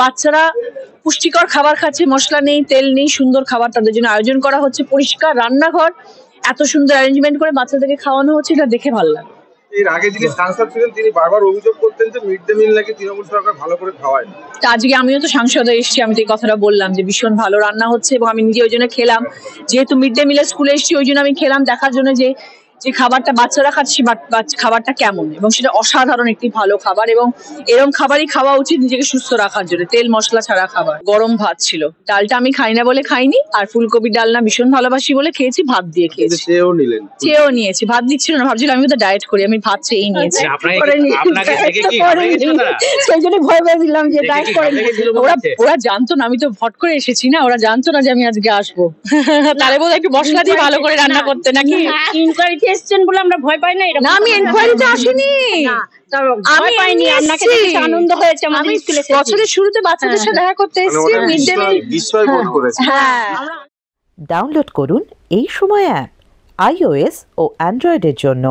বাচ্চারা পুষ্টিকর খাবার খাচ্ছে, মশলা নেই, তেল নেই, সুন্দর খাবার তাদের জন্য আয়োজন করা হচ্ছে, পরিষ্কার রান্নাঘর, এত সুন্দর অ্যারেঞ্জমেন্ট করে বাচ্চাদেরকে খাওয়ানো হচ্ছে, এটা দেখে ভালো লাগে। এর আগে যিনি সাংসদ ছিলেন তিনি বারবার অভিযোগ করতেন যে মিড ডে মিল নাকি তৃণমূল সরকার ভালো করে খাওয়ায় না। তা আজকে আমিও তো সাংসদে এসেছি, আমি তো এই কথাটা বললাম যে ভীষণ ভালো রান্না হচ্ছে এবং আমি নিজে ওই জন্য খেলাম, যেহেতু মিড ডে মিলের স্কুলে এসেছি ওই জন্য আমি খেলাম দেখার জন্য যে যে খাবারটা বাচ্চারা খাচ্ছে খাবারটা কেমন, এবং সেটা অসাধারণ একটি ভালো খাবার, এবং এরকম খাবারই খাওয়া উচিত নিজেকে সুস্থ রাখার জন্য, তেল মশলা ছাড়া খাবার। গরম ভাত ছিল, ডালটা আমি খাই না বলে খাইনি, আর ফুলকপির ডালনা ভীষণ ভালোবাসি বলে খেয়েছি, ভাত দিয়ে খেয়েছি। চেয়েও নিয়েছি, ভাত দিচ্ছিল না, ভাবছিলাম আমি তো ডায়েট করি, আমি ভাত চেয়েই নিয়েছি। সেই জন্য ভয় পেয়ে দিলাম যে ডায়েট করে। ওরা জানতো না, আমি তো ভট করে এসেছি না, ওরা জানতো না যে আমি আজকে আসবো। তাহলে বোধহয় একটু মশলা দিয়ে ভালো করে রান্না করতে নাকি। ইনকোয়ারিতে এসেছেন বলে আমরা ভয় পাই না। না, আমি ইনকোয়ারিতে আসিনি, আমি পাইনি, আপনাকে দেখে আনন্দ হয়েছে। আমি বছরের শুরুতে বাচ্চাদের সাথে দেখা করতে এসেছি, মিড ডে মিল বিস্ময় বোধ করেছি। হ্যাঁ। ডাউনলোড করুন এই সময় অ্যাপ iOS ও অ্যান্ড্রয়েডের জন্য।